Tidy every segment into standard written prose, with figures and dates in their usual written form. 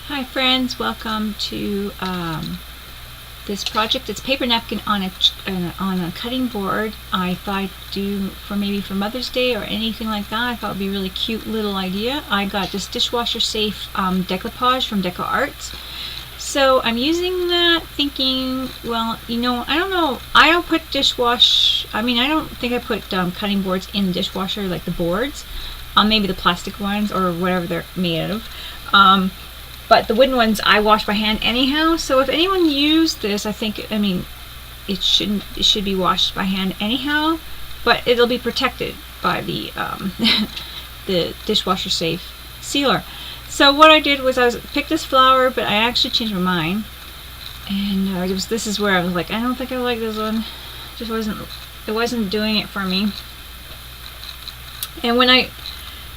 Hi friends, welcome to this project. It's paper napkin on a cutting board. I thought I'd do maybe for Mother's Day or anything like that. I thought it would be a really cute little idea. I got this dishwasher safe decoupage from DecoArts. So I'm using that thinking, well, you know, I don't know, I don't put I don't think I put cutting boards in the dishwasher, like the boards. Maybe the plastic ones or whatever they're made of. But the wooden ones I wash by hand anyhow, so if anyone used this, it should be washed by hand anyhow, but it'll be protected by the the dishwasher safe sealer. So what I did was I picked this flower, but I actually changed my mind, and this is where I was like, I don't think I like this one. It wasn't doing it for me. And when I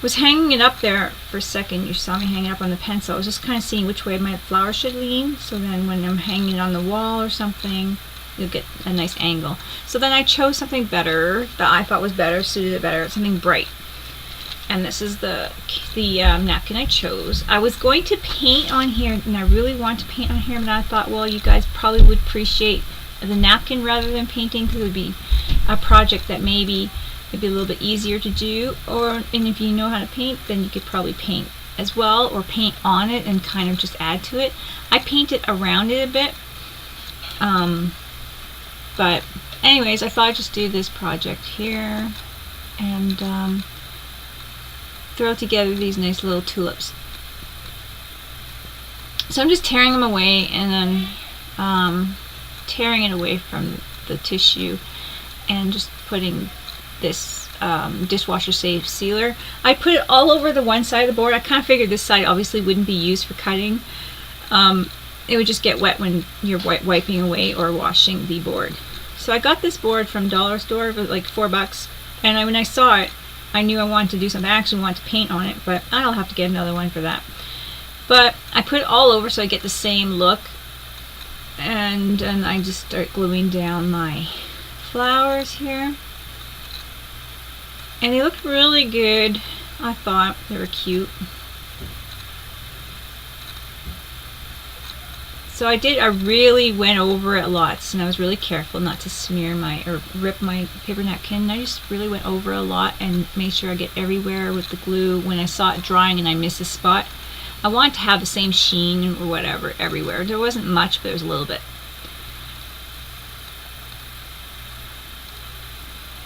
was hanging it up there for a second, you saw me hang it up on the pencil. I was just kind of seeing which way my flower should lean, so then when I'm hanging it on the wall or something, you'll get a nice angle. So then I chose something better that I thought was better, suited it better, something bright. And this is the napkin I chose. I was going to paint on here, and I really want to paint on here, but I thought, well, you guys probably would appreciate the napkin rather than painting, because it would be a project that maybe it'd be a little bit easier to do, and if you know how to paint, then you could probably paint as well, or paint on it and kind of just add to it. I painted around it a bit, but anyways, I thought I'd just do this project here and throw together these nice little tulips. So I'm just tearing them away and then tearing it away from the tissue and just putting this dishwasher safe sealer. I put it all over the one side of the board. I kind of figured this side obviously wouldn't be used for cutting. It would just get wet when you're wiping away or washing the board. So I got this board from Dollar Store for like $4, and when I saw it, I knew I wanted to do something. I actually wanted to paint on it, but I'll have to get another one for that. But I put it all over so I get the same look, and then I just start gluing down my flowers here. And they looked really good. I thought they were cute. So I really went over it lots, and I was really careful not to smear or rip my paper napkin. I just really went over a lot and made sure I get everywhere with the glue. When I saw it drying and I missed a spot, I wanted to have the same sheen or whatever everywhere. There wasn't much, but there was a little bit.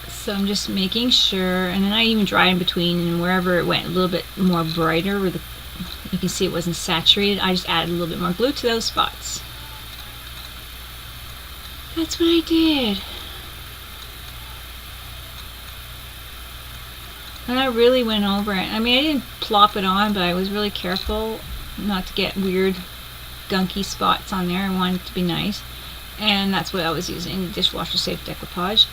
So I'm just making sure, and then I even dry in between, and wherever it went a little bit more brighter, where you can see it wasn't saturated, I just added a little bit more glue to those spots. That's what I did. And I really went over it. I mean, I didn't plop it on, but I was really careful not to get weird, gunky spots on there. I wanted it to be nice. And that's what I was using, the dishwasher safe decoupage.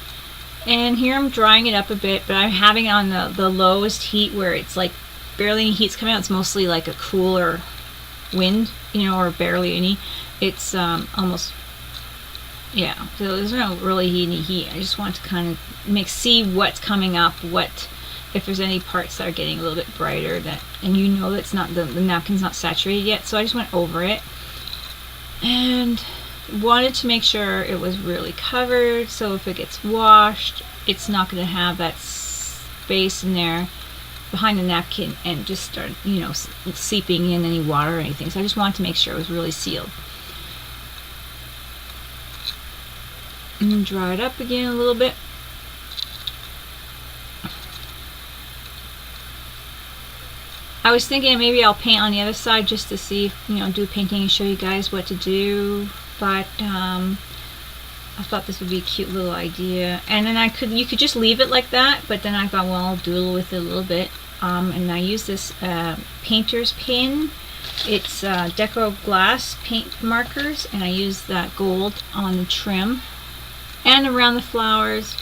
And here I'm drying it up a bit, but I'm having it on the lowest heat where it's like barely any heat's coming out. It's mostly like a cooler wind, you know, or barely any. It's almost, yeah, so there's no really any heat. I just want to kind of see what's coming up, if there's any parts that are getting a little bit brighter, and you know that's not, the napkin's not saturated yet. So I just went over it and wanted to make sure it was really covered, so if it gets washed, it's not going to have that space in there behind the napkin and just start, you know, seeping in any water or anything. So I just wanted to make sure it was really sealed. And then dry it up again a little bit. I was thinking maybe I'll paint on the other side just to see, you know, do painting and show you guys what to do. But I thought this would be a cute little idea, and then you could just leave it like that, but then I thought, well, I'll doodle with it a little bit, and I use this painter's pin. It's Deco glass paint markers, and I use that gold on the trim and around the flowers,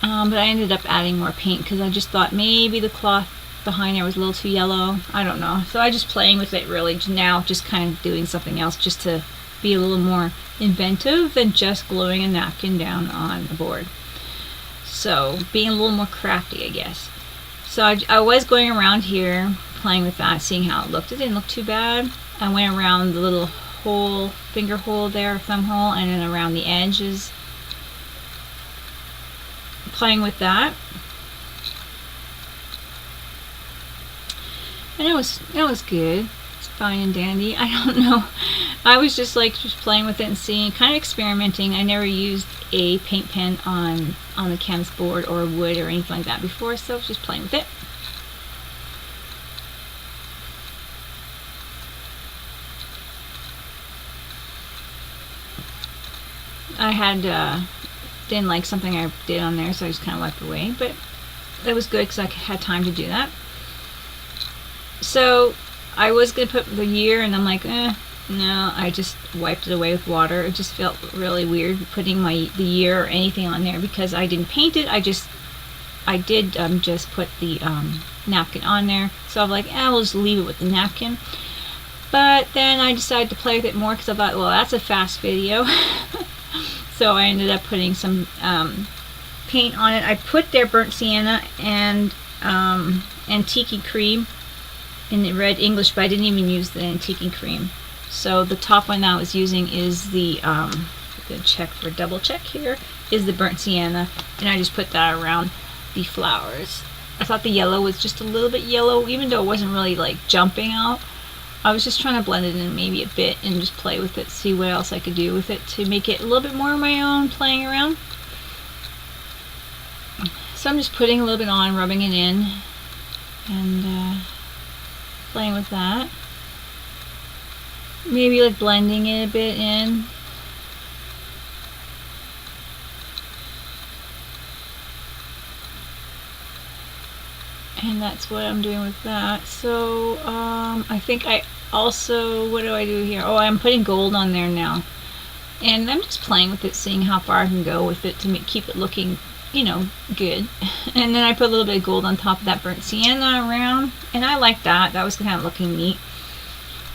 but I ended up adding more paint because I just thought maybe the cloth behind there was a little too yellow. I don't know, so I just playing with it really now, just kind of doing something else just to be a little more inventive than just gluing a napkin down on the board. So being a little more crafty, I guess. So I was going around here playing with that, seeing how it looked. It didn't look too bad. I went around the little hole, finger hole there, thumb hole, and then around the edges, playing with that. And it was good. It's fine and dandy. I don't know. I was just playing with it and seeing, kind of experimenting. I never used a paint pen on the canvas board or wood or anything like that before, so I was just playing with it. I had didn't like something I did on there, so I just kind of wiped away, but it was good because I had time to do that. So I was going to put the year, and I'm like, no, I just wiped it away with water. It just felt really weird putting the year or anything on there because I didn't paint it. I did just put the napkin on there, so I'm like, we'll just leave it with the napkin. But then I decided to play with it more because I thought, well, that's a fast video. So I ended up putting some paint on it. I put their burnt sienna and antique cream in the red English, but I didn't even use the antique cream. So the top one that I was using is the double check here, is the burnt sienna, and I just put that around the flowers. I thought the yellow was just a little bit yellow, even though it wasn't really like jumping out. I was just trying to blend it in maybe a bit and just play with it, see what else I could do with it to make it a little bit more my own, playing around. So I'm just putting a little bit on, rubbing it in, and playing with that. Maybe like blending it a bit in. And that's what I'm doing with that. So I think I also, what do I do here? Oh, I'm putting gold on there now, and I'm just playing with it, seeing how far I can go with it to keep it looking, good. And then I put a little bit of gold on top of that burnt sienna around, and I like that. That was kind of looking neat.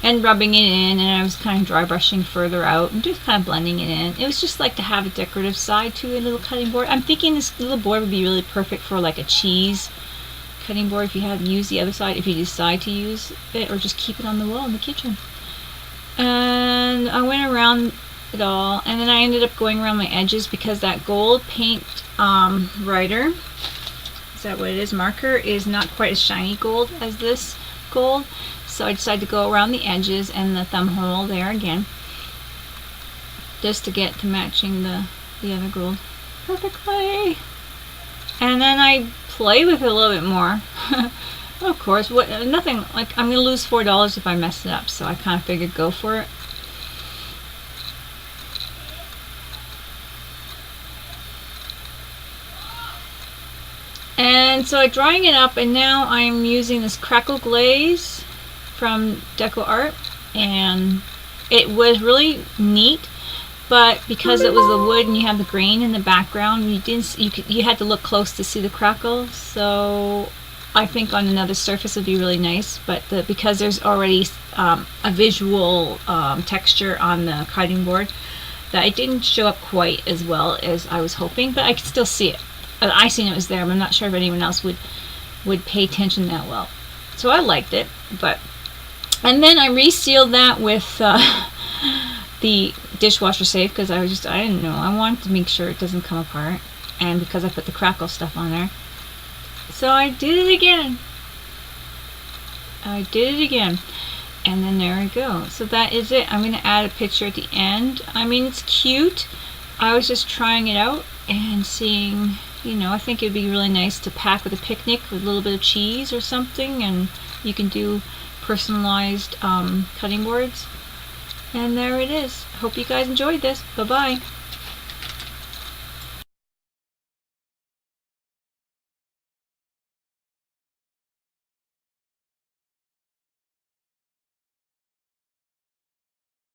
And rubbing it in, and I was kind of dry brushing further out and just kind of blending it in. It was just like to have a decorative side to a little cutting board. I'm thinking this little board would be really perfect for like a cheese cutting board if you had to use the other side, if you decide to use it, or just keep it on the wall in the kitchen. And I went around it all, and then I ended up going around my edges because that gold paint writer, is that what it is, marker, is not quite as shiny gold as this gold. So I decided to go around the edges and the thumb hole there again, just to get to matching the other gold perfectly. And then I play with it a little bit more. Of course, nothing like I'm gonna lose $4 if I mess it up, so I kind of figured go for it. And so I'm drying it up, and now I'm using this crackle glaze from DecoArts, and it was really neat. But because it was the wood and you have the grain in the background, you had to look close to see the crackle. So I think on another surface would be really nice. But because there's already a visual texture on the cutting board, that it didn't show up quite as well as I was hoping. But I could still see it. I seen it was there, but I'm not sure if anyone else would pay attention that well. So I liked it. And then I resealed that with the dishwasher safe, because I didn't know. I wanted to make sure it doesn't come apart, and because I put the crackle stuff on there. So I did it again. And then there we go. So that is it. I'm going to add a picture at the end. I mean, it's cute. I was just trying it out and seeing, I think it'd be really nice to pack with a picnic with a little bit of cheese or something, and you can do personalized cutting boards. And there it is. Hope you guys enjoyed this. Bye-bye.